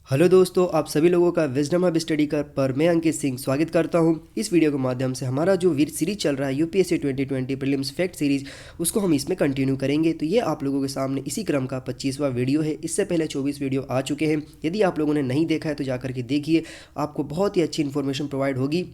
Hello दोस्तों, आप सभी लोगों का विजडम हब स्टडी कर पर मैं अंकित सिंह स्वागत करता हूं। इस वीडियो के माध्यम से हमारा जो वीर सीरीज चल रहा है यूपीएससी 2020 प्रीलिम्स फैक्ट सीरीज, उसको हम इसमें कंटिन्यू करेंगे। तो ये आप लोगों के सामने इसी क्रम का 25वां वीडियो है। इससे पहले 24 वीडियो आ चुके हैं। यदि आप लोगों ने नहीं देखा है तो जाकर के देखिए, आपको बहुत ही अच्छी इन्फॉर्मेशन प्रोवाइड होगी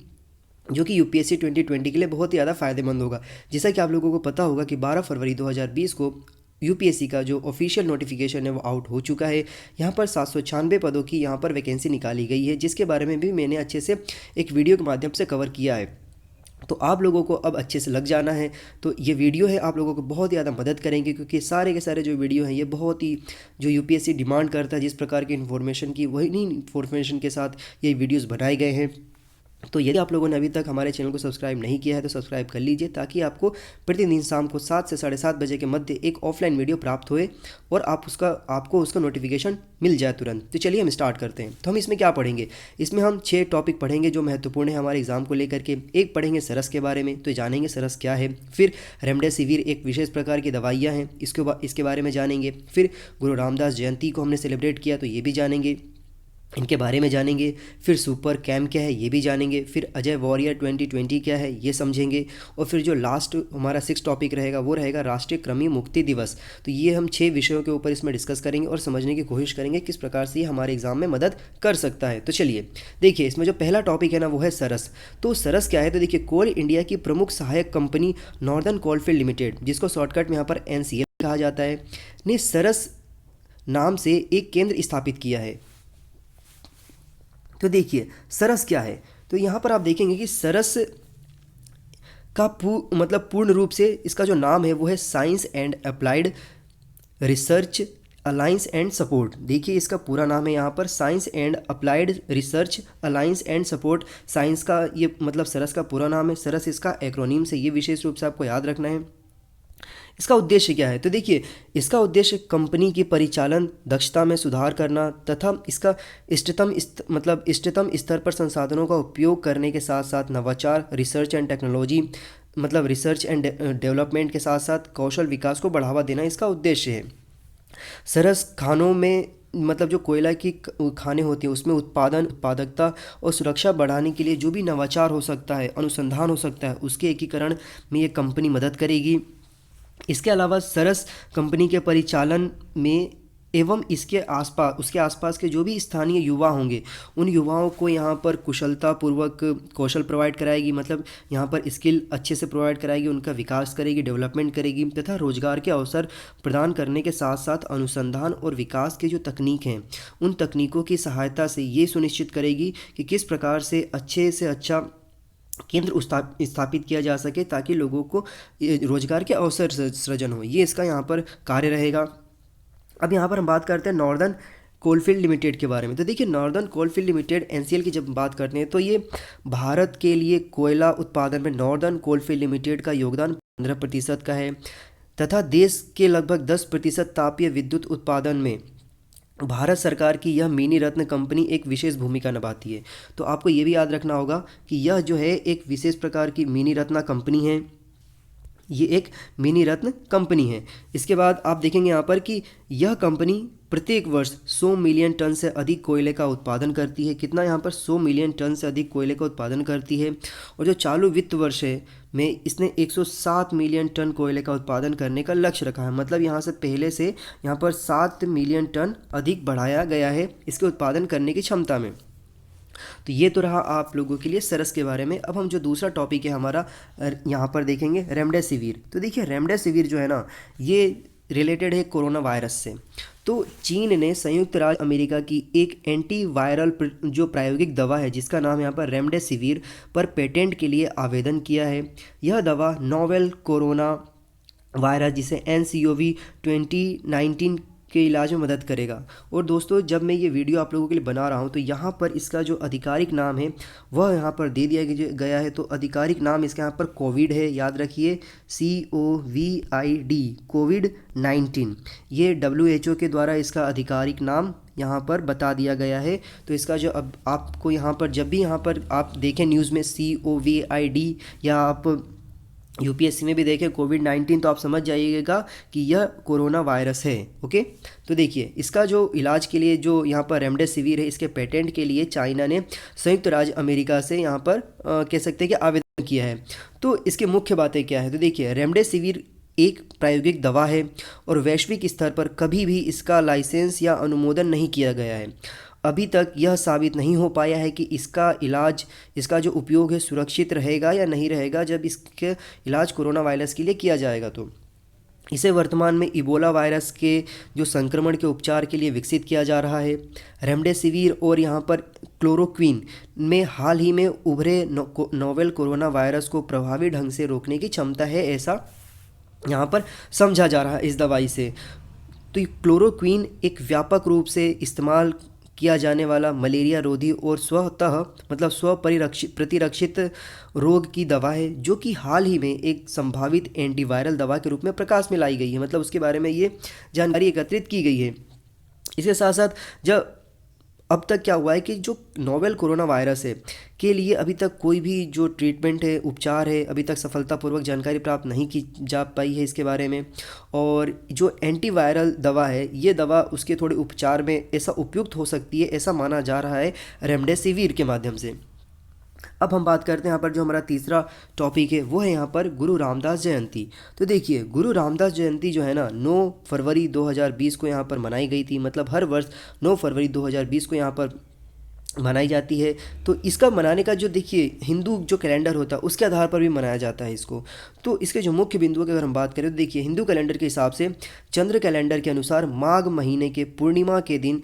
जो कि यूपीएससी 2020 के लिए बहुत ही ज़्यादा फायदेमंद होगा। जैसा कि आप लोगों को पता होगा कि 12 फरवरी 2020 को यूपीएससी का जो ऑफिशियल नोटिफिकेशन है वो आउट हो चुका है। यहाँ पर 796 पदों की यहाँ पर वैकेंसी निकाली गई है, जिसके बारे में भी मैंने अच्छे से एक वीडियो के माध्यम से कवर किया है। तो आप लोगों को अब अच्छे से लग जाना है। तो ये वीडियो है आप लोगों को बहुत ज़्यादा मदद करेंगे, क्योंकि सारे के सारे जो वीडियो हैं ये बहुत ही जो यूपीएससी डिमांड करता है जिस प्रकार की इन्फॉर्मेशन की, वही इन्फॉर्मेशन के साथ ये वीडियोस बनाए गए हैं। तो यदि आप लोगों ने अभी तक हमारे चैनल को सब्सक्राइब नहीं किया है तो सब्सक्राइब कर लीजिए, ताकि आपको प्रतिदिन शाम को 7 से 7:30 बजे के मध्य एक ऑफलाइन वीडियो प्राप्त होए और आपको उसका नोटिफिकेशन मिल जाए तुरंत। तो चलिए हम स्टार्ट करते हैं। तो हम इसमें क्या पढ़ेंगे? इसमें हम 6 टॉपिक पढ़ेंगे जो महत्वपूर्ण है हमारे एग्जाम को लेकर के। एक पढ़ेंगे सरस के बारे में, तो जानेंगे सरस क्या है। फिर रेमडेसिविर एक विशेष प्रकार की दवाइयाँ हैं, इसके बारे में जानेंगे। फिर गुरु रामदास जयंती को हमने सेलिब्रेट किया, तो ये भी जानेंगे, इनके बारे में जानेंगे। फिर सुपर कैम क्या है ये भी जानेंगे। फिर अजय वॉरियर 2020 क्या है ये समझेंगे। और फिर जो लास्ट हमारा 6 टॉपिक रहेगा वो रहेगा राष्ट्रीय कृमि मुक्ति दिवस। तो ये हम 6 विषयों के ऊपर इसमें डिस्कस करेंगे और समझने की कोशिश करेंगे किस प्रकार से ये हमारे एग्जाम में मदद कर सकता है। तो चलिए देखिए, इसमें जो पहला टॉपिक है ना वो है सरस। तो सरस क्या है? तो देखिए, कोल इंडिया की प्रमुख सहायक कंपनी नॉर्दर्न कोलफील्ड लिमिटेड, जिसको शॉर्टकट में यहाँ पर एनसीएल कहा जाता है, ने सरस नाम से एक केंद्र स्थापित किया है। तो देखिए सरस क्या है? तो यहाँ पर आप देखेंगे कि सरस का मतलब पूर्ण रूप से इसका जो नाम है वो है science and applied research alliance and support. देखिए इसका पूरा नाम है यहाँ पर science and applied research alliance and support. Science का ये मतलब सरस का पूरा नाम है, सरस इसका एक्रोनीम से, ये विशेष रूप से आपको याद रखना है। इसका उद्देश्य क्या है? तो देखिए, इसका उद्देश्य कंपनी की परिचालन दक्षता में सुधार करना तथा इसका इष्टतम स्तर पर संसाधनों का उपयोग करने के साथ साथ नवाचार, रिसर्च एंड टेक्नोलॉजी मतलब रिसर्च एंड डेवलपमेंट के साथ साथ कौशल विकास को बढ़ावा देना इसका उद्देश्य है। सरस खानों में मतलब जो कोयला की खाने होती हैं उसमें उत्पादकता और सुरक्षा बढ़ाने के लिए जो भी नवाचार हो सकता है, अनुसंधान हो सकता है, उसके एकीकरण में ये कंपनी मदद करेगी। इसके अलावा सरस कंपनी के परिचालन में एवं उसके आसपास के जो भी स्थानीय युवा होंगे उन युवाओं को यहाँ पर कुशलतापूर्वक कौशल प्रोवाइड कराएगी, मतलब यहाँ पर स्किल अच्छे से प्रोवाइड कराएगी, उनका विकास करेगी, डेवलपमेंट करेगी तथा रोजगार के अवसर प्रदान करने के साथ साथ अनुसंधान और विकास के जो तकनीक हैं उन तकनीकों की सहायता से ये सुनिश्चित करेगी कि किस प्रकार से अच्छा केंद्र स्थापित किया जा सके, ताकि लोगों को रोजगार के अवसर सृजन हो। ये इसका यहाँ पर कार्य रहेगा। अब यहाँ पर हम बात करते हैं नॉर्दर्न कोलफील्ड लिमिटेड के बारे में। तो देखिए, नॉर्दर्न कोलफील्ड लिमिटेड एनसीएल की जब बात करते हैं तो ये भारत के लिए कोयला उत्पादन में नॉर्दर्न कोलफील्ड लिमिटेड का योगदान 15% का है तथा देश के लगभग 10% तापीय विद्युत उत्पादन में भारत सरकार की यह मिनी रत्न कंपनी एक विशेष भूमिका निभाती है। तो आपको ये भी याद रखना होगा कि यह जो है एक विशेष प्रकार की मिनी रत्न कंपनी है, ये एक मिनी रत्न कंपनी है। इसके बाद आप देखेंगे यहाँ पर कि यह कंपनी प्रत्येक वर्ष 100 मिलियन टन से अधिक कोयले का उत्पादन करती है। कितना? यहाँ पर 100 मिलियन टन से अधिक कोयले का उत्पादन करती है। और जो चालू वित्त वर्ष है में इसने 107 मिलियन टन कोयले का उत्पादन करने का लक्ष्य रखा है। मतलब यहाँ से पहले से यहाँ पर 7 मिलियन टन अधिक बढ़ाया गया है इसके उत्पादन करने की क्षमता में। तो ये तो रहा आप लोगों के लिए सरस के बारे में। अब हम जो दूसरा टॉपिक है हमारा यहाँ पर देखेंगे रेमडेसिविर। तो देखिए, रेमडेसिविर जो है ना ये रिलेटेड है कोरोना वायरस से। तो चीन ने संयुक्त राज्य अमेरिका की एक एंटीवायरल जो प्रायोगिक दवा है जिसका नाम यहाँ पर रेमडेसिविर पर पेटेंट के लिए आवेदन किया है। यह दवा नोवेल कोरोना वायरस जिसे NCOV 2019 के इलाज में मदद करेगा। और दोस्तों, जब मैं ये वीडियो आप लोगों के लिए बना रहा हूँ तो यहाँ पर इसका जो आधिकारिक नाम है वह यहाँ पर दे दिया गया है। तो आधिकारिक नाम इसका यहाँ पर कोविड है, याद रखिए, COVID कोविड-19। ये WHO के द्वारा इसका आधिकारिक नाम यहाँ पर बता दिया गया है। तो इसका जो अब आपको यहाँ पर जब भी यहाँ पर आप देखें न्यूज़ में COVID या आप यूपीएससी में भी देखें कोविड-19 तो आप समझ जाइएगा कि यह कोरोना वायरस है। ओके, तो देखिए इसका जो इलाज के लिए जो यहाँ पर रेमडेसिविर है, इसके पेटेंट के लिए चाइना ने संयुक्त राज्य अमेरिका से यहाँ पर कह सकते हैं कि आवेदन किया है। तो इसके मुख्य बातें क्या है, तो देखिए रेमडेसिविर एक प्रायोगिक दवा है और वैश्विक स्तर पर कभी भी इसका लाइसेंस या अनुमोदन नहीं किया गया है। अभी तक यह साबित नहीं हो पाया है कि इसका इलाज, इसका जो उपयोग है सुरक्षित रहेगा या नहीं रहेगा जब इसके इलाज कोरोना वायरस के लिए किया जाएगा। तो इसे वर्तमान में इबोला वायरस के जो संक्रमण के उपचार के लिए विकसित किया जा रहा है। रेमडेसिविर और यहाँ पर क्लोरोक्विन में हाल ही में उभरे नोवेल कोरोना वायरस को प्रभावी ढंग से रोकने की क्षमता है, ऐसा यहाँ पर समझा जा रहा है इस दवाई से। तो क्लोरोक्विन एक व्यापक रूप से इस्तेमाल किया जाने वाला मलेरिया रोधी और स्वतः मतलब प्रतिरक्षित रोग की दवा है, जो कि हाल ही में एक संभावित एंटीवायरल दवा के रूप में प्रकाश में लाई गई है। मतलब उसके बारे में ये जानकारी एकत्रित की गई है। इसके साथ साथ जब अब तक क्या हुआ है कि जो नोवेल कोरोना वायरस है के लिए अभी तक कोई भी जो ट्रीटमेंट है, उपचार है, अभी तक सफलतापूर्वक जानकारी प्राप्त नहीं की जा पाई है इसके बारे में। और जो एंटीवायरल दवा है, ये दवा उसके थोड़े उपचार में ऐसा उपयुक्त हो सकती है, ऐसा माना जा रहा है रेमडेसिविर के माध्यम से। अब हम बात करते हैं यहाँ पर जो हमारा तीसरा टॉपिक है वो है यहाँ पर गुरु रामदास जयंती। तो देखिए गुरु रामदास जयंती जो है ना 9 फरवरी 2020 को यहाँ पर मनाई गई थी। मतलब हर वर्ष 9 फरवरी 2020 को यहाँ पर मनाई जाती है। तो इसका मनाने का जो देखिए हिंदू जो कैलेंडर होता है उसके आधार पर भी मनाया जाता है इसको। तो इसके जो मुख्य बिंदुओं की अगर हम बात करें तो देखिए हिंदू कैलेंडर के हिसाब से चंद्र कैलेंडर के अनुसार माघ महीने के पूर्णिमा के दिन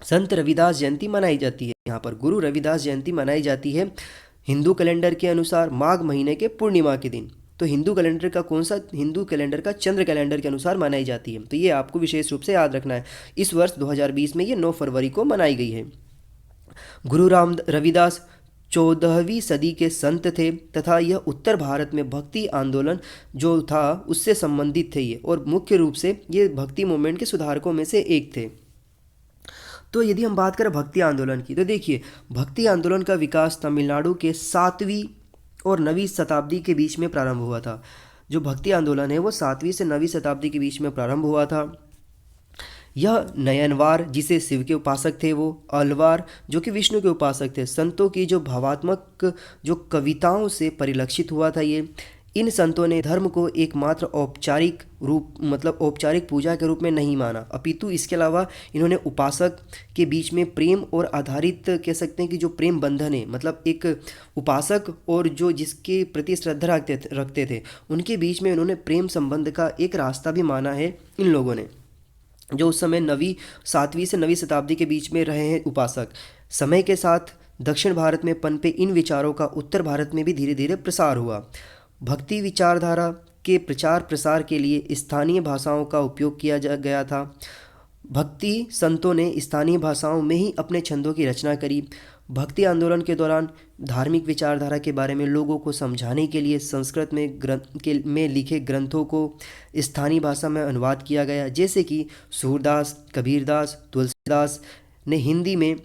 संत रविदास जयंती मनाई जाती है। यहाँ पर गुरु रविदास जयंती मनाई जाती है हिंदू कैलेंडर के अनुसार माघ महीने के पूर्णिमा के दिन। तो हिंदू कैलेंडर का कौन सा, हिंदू कैलेंडर का चंद्र कैलेंडर के अनुसार मनाई जाती है। तो ये आपको विशेष रूप से याद रखना है। इस वर्ष 2020 में ये 9 फरवरी को मनाई गई है। गुरु राम रविदास 14वीं सदी के संत थे तथा यह उत्तर भारत में भक्ति आंदोलन जो था उससे संबंधित थे ये, और मुख्य रूप से ये भक्ति मूवमेंट के सुधारकों में से एक थे। तो यदि हम बात करें भक्ति आंदोलन की तो देखिए भक्ति आंदोलन का विकास तमिलनाडु के 7वीं और 9वीं शताब्दी के बीच में प्रारंभ हुआ था। जो भक्ति आंदोलन है वो 7वीं से 9वीं शताब्दी के बीच में प्रारंभ हुआ था। यह नयनवार जिसे शिव के उपासक थे, वो अलवार जो कि विष्णु के उपासक थे, संतों की जो भावात्मक जो कविताओं से परिलक्षित हुआ था। ये इन संतों ने धर्म को एकमात्र औपचारिक रूप मतलब औपचारिक पूजा के रूप में नहीं माना, अपितु इसके अलावा इन्होंने उपासक के बीच में प्रेम और आधारित कह सकते हैं कि जो प्रेम बंधन है, मतलब एक उपासक और जो जिसके प्रति श्रद्धा रखते थे उनके बीच में इन्होंने प्रेम संबंध का एक रास्ता भी माना है इन लोगों ने, जो उस समय 7वीं से 9वीं शताब्दी के बीच में रहे हैं उपासक। समय के साथ दक्षिण भारत में पनपे इन विचारों का उत्तर भारत में भी धीरे धीरे प्रसार हुआ। भक्ति विचारधारा के प्रचार प्रसार के लिए स्थानीय भाषाओं का उपयोग किया गया था। भक्ति संतों ने स्थानीय भाषाओं में ही अपने छंदों की रचना करी। भक्ति आंदोलन के दौरान धार्मिक विचारधारा के बारे में लोगों को समझाने के लिए संस्कृत में लिखे ग्रंथों को स्थानीय भाषा में अनुवाद किया गया, जैसे कि सूरदास, कबीरदास, तुलसीदास ने हिंदी में,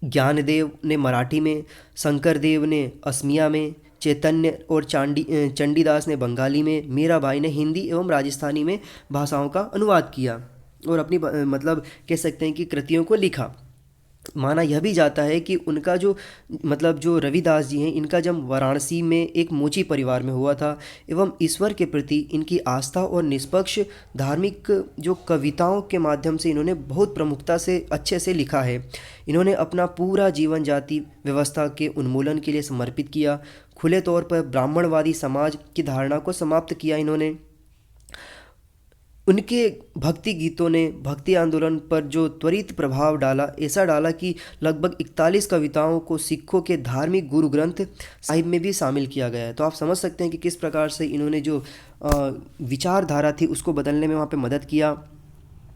ज्ञानदेव ने मराठी में, शंकरदेव ने असमिया में, चैतन्य और चंडीदास ने बंगाली में, मीराबाई ने हिंदी एवं राजस्थानी में भाषाओं का अनुवाद किया और अपनी मतलब कह सकते हैं कि कृतियों को लिखा। माना यह भी जाता है कि उनका जो मतलब जो रविदास जी हैं इनका जन्म वाराणसी में एक मोची परिवार में हुआ था एवं ईश्वर के प्रति इनकी आस्था और निष्पक्ष धार्मिक जो कविताओं के माध्यम से इन्होंने बहुत प्रमुखता से अच्छे से लिखा है। इन्होंने अपना पूरा जीवन जाति व्यवस्था के उन्मूलन के लिए समर्पित किया। खुले तौर पर ब्राह्मणवादी समाज की धारणा को समाप्त किया इन्होंने। उनके भक्ति गीतों ने भक्ति आंदोलन पर जो त्वरित प्रभाव डाला, ऐसा डाला कि लगभग 41 कविताओं को सिखों के धार्मिक गुरु ग्रंथ साहिब में भी शामिल किया गया है। तो आप समझ सकते हैं कि किस प्रकार से इन्होंने जो विचारधारा थी उसको बदलने में वहाँ पे मदद किया,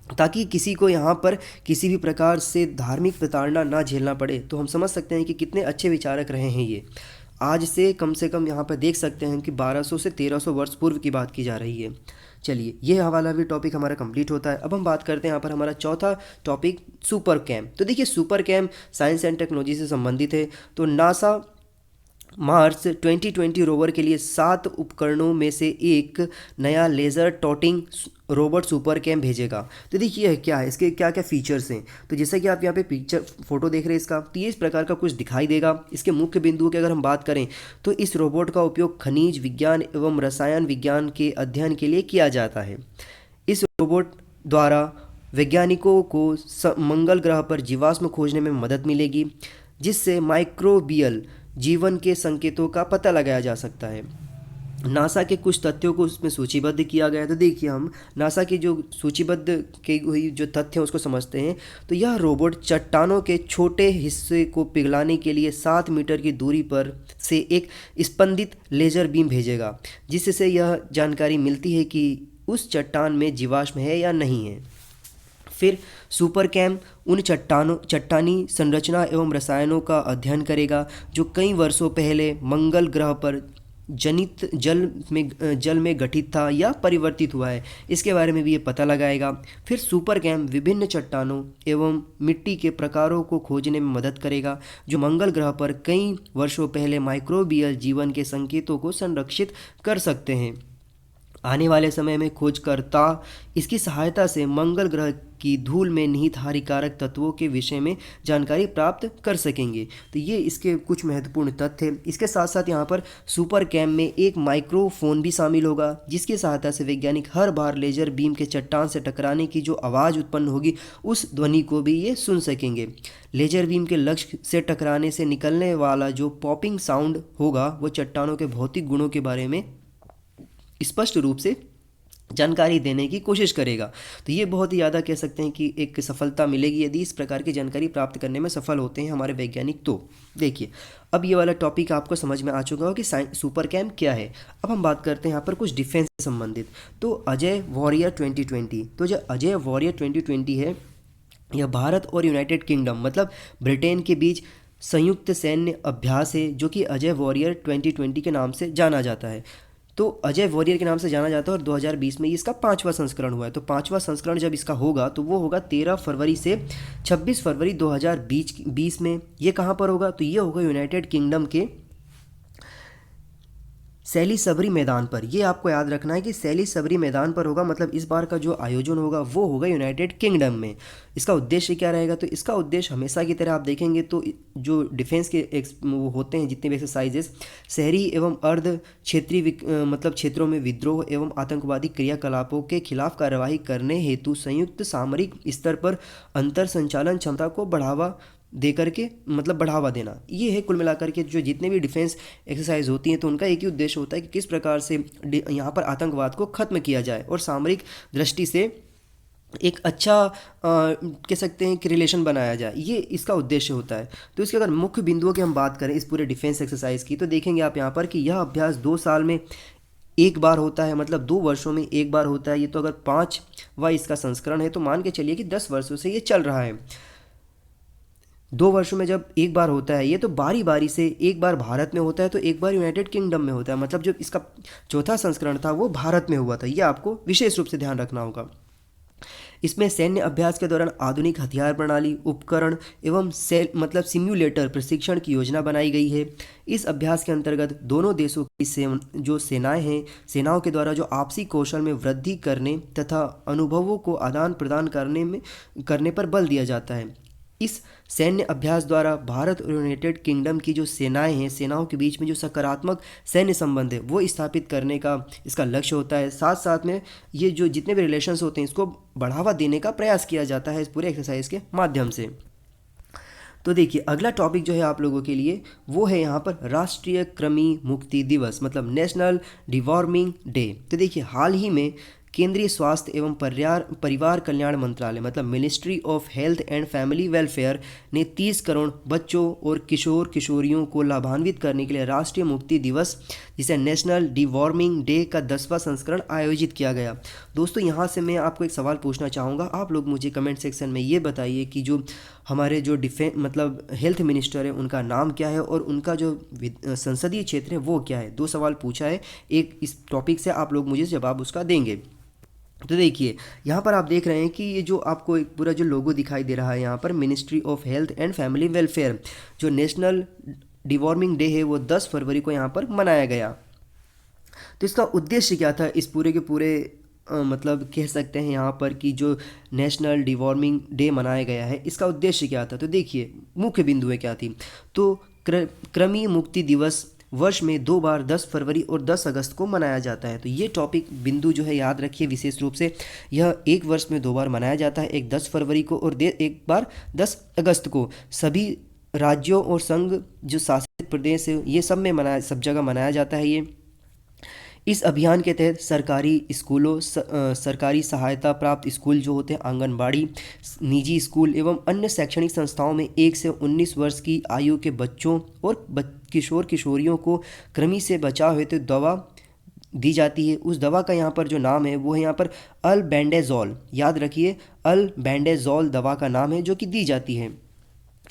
ताकि किसी को यहाँ पर किसी भी प्रकार से धार्मिक प्रताड़ना ना झेलना पड़े। तो हम समझ सकते हैं कि कितने अच्छे विचारक रहे हैं ये। आज से कम यहाँ पर देख सकते हैं कि 1200 से 1300 वर्ष पूर्व की बात की जा रही है। चलिए ये हवाला भी टॉपिक हमारा कंप्लीट होता है। अब हम बात करते हैं यहाँ पर हमारा चौथा टॉपिक सुपर कैम। तो देखिए super cam science and technology से संबंधित है। तो नासा मार्स 2020 रोवर के लिए 7 उपकरणों में से एक नया लेज़र टॉटिंग रोबोट सुपर कैम भेजेगा। तो देखिए क्या है, इसके क्या क्या फीचर्स हैं। तो जैसा कि आप यहाँ पे पिक्चर फोटो देख रहे हैं इसका, तो ये इस प्रकार का कुछ दिखाई देगा। इसके मुख्य बिंदुओं की अगर हम बात करें तो इस रोबोट का उपयोग खनिज विज्ञान एवं रसायन विज्ञान के अध्ययन के लिए किया जाता है। इस रोबोट द्वारा वैज्ञानिकों को मंगल ग्रह पर जीवाश्म खोजने में मदद मिलेगी, जिससे माइक्रोबियल जीवन के संकेतों का पता लगाया जा सकता है। नासा के कुछ तथ्यों को उसमें सूचीबद्ध किया गया है। तो देखिए हम नासा की जो सूचीबद्ध की हुई जो तथ्य हैं उसको समझते हैं। तो यह रोबोट चट्टानों के छोटे हिस्से को पिघलाने के लिए 7 मीटर की दूरी पर से एक स्पंदित लेजर बीम भेजेगा, जिससे यह जानकारी मिलती है कि उस चट्टान में जीवाश्म है या नहीं है। फिर सुपर कैम उन चट्टानी संरचना एवं रसायनों का अध्ययन करेगा जो कई वर्षों पहले मंगल ग्रह पर जनित जल में गठित था या परिवर्तित हुआ है, इसके बारे में भी ये पता लगाएगा। फिर सुपर कैम विभिन्न चट्टानों एवं मिट्टी के प्रकारों को खोजने में मदद करेगा जो मंगल ग्रह पर कई वर्षों पहले माइक्रोबियल जीवन के संकेतों को संरक्षित कर सकते हैं। आने वाले समय में खोजकर्ता इसकी सहायता से मंगल ग्रह की धूल में निहित हानिकारक तत्वों के विषय में जानकारी प्राप्त कर सकेंगे। तो ये इसके कुछ महत्वपूर्ण तथ्य हैं। इसके साथ साथ यहाँ पर सुपर कैम में एक माइक्रोफोन भी शामिल होगा, जिसकी सहायता से वैज्ञानिक हर बार लेजर बीम के चट्टान से टकराने की जो आवाज़ उत्पन्न होगी उस ध्वनि को भी ये सुन सकेंगे। लेजर बीम के लक्ष्य से टकराने से निकलने वाला जो पॉपिंग साउंड होगा वो चट्टानों के भौतिक गुणों के बारे में स्पष्ट रूप से जानकारी देने की कोशिश करेगा। तो ये बहुत ही ज़्यादा कह सकते हैं कि एक सफलता मिलेगी यदि इस प्रकार की जानकारी प्राप्त करने में सफल होते हैं हमारे वैज्ञानिक। तो देखिए अब ये वाला टॉपिक आपको समझ में आ चुका हो कि सुपर कैम क्या है। अब हम बात करते हैं यहाँ पर कुछ डिफेंस से संबंधित। तो अजय वॉरियर 2020, तो जो अजय वॉरियर 2020 है यह भारत और यूनाइटेड किंगडम मतलब ब्रिटेन के बीच संयुक्त सैन्य अभ्यास है जो कि अजय वॉरियर 2020 के नाम से जाना जाता है। तो अजय वॉरियर के नाम से जाना जाता है और 2020 में ये इसका 5वां संस्करण हुआ है। तो 5वां संस्करण जब इसका होगा तो वो होगा 13 फरवरी से 26 फरवरी 2020 में। ये कहाँ पर होगा? तो ये होगा यूनाइटेड किंगडम के सैलिसबरी मैदान पर। ये आपको याद रखना है कि सैलिसबरी मैदान पर होगा, मतलब इस बार का जो आयोजन होगा वो होगा यूनाइटेड किंगडम में। इसका उद्देश्य क्या रहेगा? तो इसका उद्देश्य हमेशा की तरह आप देखेंगे तो जो डिफेंस के वो होते हैं जितने भी एक्सरसाइजेस, शहरी एवं अर्ध क्षेत्रीय मतलब क्षेत्रों में विद्रोह एवं आतंकवादी क्रियाकलापों के खिलाफ कार्यवाही करने हेतु संयुक्त सामरिक स्तर पर अंतर संचालन क्षमता को बढ़ावा दे करके मतलब बढ़ावा देना। ये है कुल मिलाकर के जो जितने भी डिफेंस एक्सरसाइज होती हैं तो उनका एक ही उद्देश्य होता है कि किस प्रकार से यहाँ पर आतंकवाद को ख़त्म किया जाए और सामरिक दृष्टि से एक अच्छा कह सकते हैं कि रिलेशन बनाया जाए, ये इसका उद्देश्य होता है। तो इसके अगर मुख्य बिंदुओं की हम बात करें इस पूरे डिफेंस एक्सरसाइज की, तो देखेंगे आप यहाँ पर कि यह अभ्यास 2 साल में एक बार होता है, मतलब 2 वर्षों में एक बार होता है। ये तो अगर 5वां इसका संस्करण है तो मान के चलिए कि 10 वर्षों से ये चल रहा है। 2 वर्षों में जब एक बार होता है ये, तो बारी बारी से एक बार भारत में होता है तो एक बार यूनाइटेड किंगडम में होता है। मतलब जो इसका 4था संस्करण था वो भारत में हुआ था, ये आपको विशेष रूप से ध्यान रखना होगा। इसमें सैन्य अभ्यास के दौरान आधुनिक हथियार प्रणाली, उपकरण एवं मतलब सिम्युलेटर प्रशिक्षण की योजना बनाई गई है। इस अभ्यास के अंतर्गत दोनों देशों की जो सेनाएं हैं, सेनाओं के द्वारा जो आपसी कौशल में वृद्धि करने तथा अनुभवों को आदान प्रदान करने पर बल दिया जाता है। इस सैन्य अभ्यास द्वारा भारत और यूनाइटेड किंगडम की जो सेनाएं हैं, सेनाओं के बीच में जो सकारात्मक सैन्य संबंध है वो स्थापित करने का इसका लक्ष्य होता है। साथ साथ में ये जो जितने भी रिलेशंस होते हैं इसको बढ़ावा देने का प्रयास किया जाता है इस पूरे एक्सरसाइज के माध्यम से। तो देखिए अगला टॉपिक जो है आप लोगों के लिए वो है यहाँ पर राष्ट्रीय कृमि मुक्ति दिवस, मतलब नेशनल डिवॉर्मिंग डे। तो देखिए हाल ही में केंद्रीय स्वास्थ्य एवं परिवार कल्याण मंत्रालय मतलब ministry of health and family welfare ने 30 करोड़ बच्चों और किशोर किशोरियों को लाभान्वित करने के लिए राष्ट्रीय मुक्ति दिवस जिसे नेशनल डिवॉर्मिंग डे का 10वां संस्करण आयोजित किया गया। दोस्तों यहाँ से मैं आपको एक सवाल पूछना चाहूँगा, आप लोग मुझे कमेंट सेक्शन में ये बताइए कि जो हमारे जो मतलब हेल्थ मिनिस्टर है उनका नाम क्या है और उनका जो संसदीय क्षेत्र है वो क्या है। 2 सवाल पूछा है, एक इस टॉपिक से आप लोग मुझे जवाब उसका देंगे। तो देखिए यहाँ पर आप देख रहे हैं कि ये जो आपको एक पूरा जो लोगो दिखाई दे रहा है यहाँ पर ministry of health and family welfare, जो नेशनल डिवॉर्मिंग डे है वो 10 फरवरी को यहाँ पर मनाया गया। तो इसका उद्देश्य क्या था इस पूरे के पूरे मतलब कह सकते हैं यहाँ पर कि जो नेशनल डिवॉर्मिंग डे मनाया गया है इसका उद्देश्य क्या था। तो देखिए मुख्य बिंदुएं क्या थी। तो कृमि मुक्ति दिवस वर्ष में 2 बार 10 फरवरी और 10 अगस्त को मनाया जाता है। तो ये टॉपिक बिंदु जो है याद रखिए विशेष रूप से। यह एक वर्ष में 2 बार मनाया जाता है, एक 10 फरवरी को और एक बार 10 अगस्त को। सभी राज्यों और संघ जो शासित प्रदेश है ये सब जगह मनाया जाता है ये। इस अभियान के तहत सरकारी स्कूलों, सरकारी सहायता प्राप्त स्कूल जो होते हैं, आंगनबाड़ी, निजी स्कूल एवं अन्य शैक्षणिक संस्थाओं में 1 से 19 वर्ष की आयु के बच्चों और किशोर किशोरियों को कृमि से बचाव हेतु दवा दी जाती है। उस दवा का यहाँ पर जो नाम है वो है यहाँ पर अल्बेंडाजोल। याद रखिए अल्बेंडाजोल दवा का नाम है जो कि दी जाती है।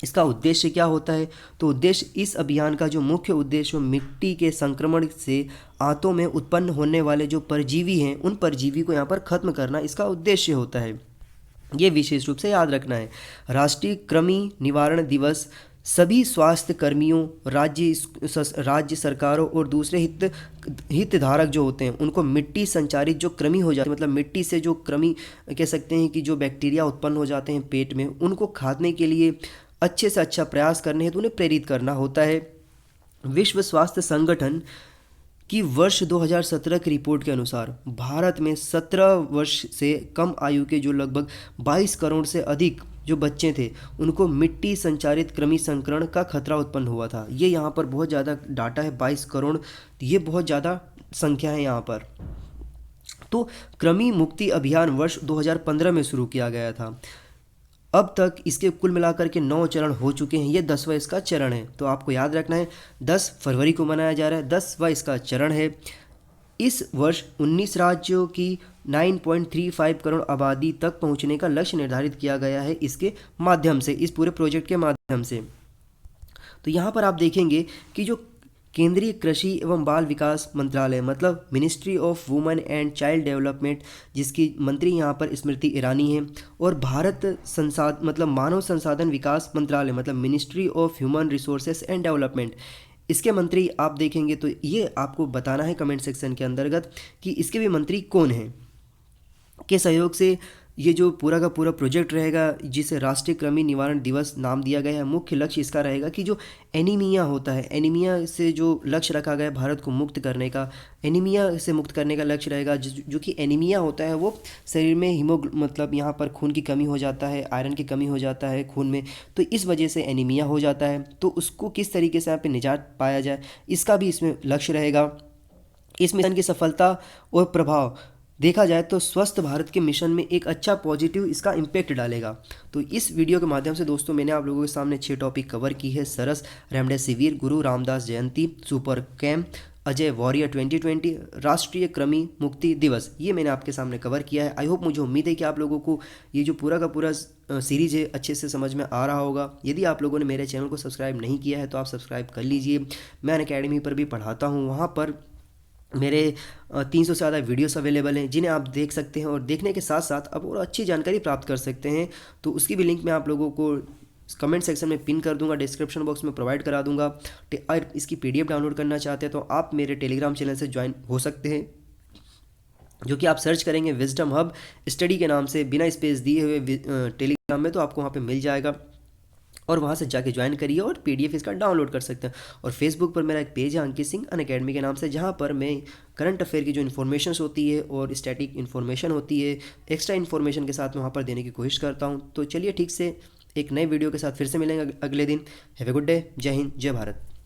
इसका उद्देश्य क्या होता है। तो उद्देश्य, इस अभियान का जो मुख्य उद्देश्य मिट्टी के संक्रमण से आंतों में उत्पन्न होने वाले जो परजीवी हैं उन परजीवी को यहाँ पर खत्म करना इसका उद्देश्य होता है। ये विशेष रूप से याद रखना है। राष्ट्रीय कृमि निवारण दिवस सभी स्वास्थ्य कर्मियों, राज्य सरकारों और दूसरे हितधारक जो होते हैं उनको मिट्टी संचारित जो कृमि हो जाती है, मतलब मिट्टी से जो कृमि कह सकते हैं कि जो बैक्टीरिया उत्पन्न हो जाते हैं पेट में, उनको खाने के लिए अच्छे से अच्छा प्रयास करने हेतु उन्हें प्रेरित करना होता है। विश्व स्वास्थ्य संगठन की वर्ष 2017 की रिपोर्ट के अनुसार भारत में 17 वर्ष से कम आयु के जो लगभग 22 करोड़ से अधिक जो बच्चे थे उनको मिट्टी संचारित कृमि संक्रमण का खतरा उत्पन्न हुआ था। ये यहाँ पर बहुत ज़्यादा डाटा है, 22 करोड़, ये बहुत ज़्यादा संख्या है यहाँ पर। तो कृमि मुक्ति अभियान वर्ष 2015 में शुरू किया गया था। अब तक इसके कुल मिलाकर के 9 चरण हो चुके हैं। ये 10वां इसका चरण है। तो आपको याद रखना है 10 फरवरी को मनाया जा रहा है, 10वां इसका चरण है। इस वर्ष 19 राज्यों की 9.35 करोड़ आबादी तक पहुंचने का लक्ष्य निर्धारित किया गया है इसके माध्यम से, इस पूरे प्रोजेक्ट के माध्यम से। तो यहाँ पर आप देखेंगे कि जो केंद्रीय कृषि एवं बाल विकास मंत्रालय, मतलब ministry of women and child development, जिसकी मंत्री यहाँ पर स्मृति ईरानी है, और भारत मानव संसाधन विकास मंत्रालय, मतलब ministry of human resources and development, इसके मंत्री आप देखेंगे। तो ये आपको बताना है कमेंट सेक्शन के अंतर्गत कि इसके भी मंत्री कौन हैं, के सहयोग से ये जो पूरा का पूरा प्रोजेक्ट रहेगा जिसे राष्ट्रीय कृमि निवारण दिवस नाम दिया गया है। मुख्य लक्ष्य इसका रहेगा कि जो एनीमिया होता है, एनीमिया से जो लक्ष्य रखा गया है भारत को मुक्त करने का, एनीमिया से मुक्त करने का लक्ष्य रहेगा। जो कि एनीमिया होता है वो शरीर में मतलब यहाँ पर खून की कमी हो जाता है, आयरन की कमी हो जाता है खून में, तो इस वजह से एनीमिया हो जाता है। तो उसको किस तरीके से यहाँ पर निजात पाया जाए, इसका भी इसमें लक्ष्य रहेगा। इस मिशन की सफलता और प्रभाव देखा जाए तो स्वस्थ भारत के मिशन में एक अच्छा पॉजिटिव इसका इम्पैक्ट डालेगा। तो इस वीडियो के माध्यम से दोस्तों मैंने आप लोगों के सामने 6 टॉपिक कवर की है। सरस, रेमडेसिविर, गुरु रामदास जयंती, सुपर कैम, अजय वॉरियर 2020, राष्ट्रीय कृमि मुक्ति दिवस, ये मैंने आपके सामने कवर किया है। आई होप, मुझे उम्मीद है कि आप लोगों को ये जो पूरा का पूरा सीरीज़ है अच्छे से समझ में आ रहा होगा। यदि आप लोगों ने मेरे चैनल को सब्सक्राइब नहीं किया है तो आप सब्सक्राइब कर लीजिए। मैं अनअकैडमी पर भी पढ़ाता हूँ, वहाँ पर मेरे 300 से ज़्यादा वीडियोस अवेलेबल हैं जिन्हें आप देख सकते हैं, और देखने के साथ साथ आप और अच्छी जानकारी प्राप्त कर सकते हैं। तो उसकी भी लिंक मैं आप लोगों को कमेंट सेक्शन में पिन कर दूंगा, डिस्क्रिप्शन बॉक्स में प्रोवाइड करा दूंगा। और इसकी PDF डाउनलोड करना चाहते हैं तो आप मेरे टेलीग्राम चैनल से ज्वाइन हो सकते हैं, जो कि आप सर्च करेंगे विजडम हब स्टडी के नाम से, बिना स्पेस दिए हुए टेलीग्राम में, तो आपको वहाँ पर मिल जाएगा। और वहाँ से जाके ज्वाइन करिए और PDF इसका डाउनलोड कर सकते हैं। और फेसबुक पर मेरा एक पेज है अंकित सिंह अनअकैडमी के नाम से, जहाँ पर मैं करंट अफेयर की जो इन्फॉर्मेशन होती है और स्टैटिक इन्फॉर्मेशन होती है, एक्स्ट्रा इन्फॉर्मेशन के साथ वहाँ पर देने की कोशिश करता हूँ। तो चलिए ठीक से एक नए वीडियो के साथ फिर से मिलेंगे अगले दिन। Have a good day. जय हिंद, जय भारत।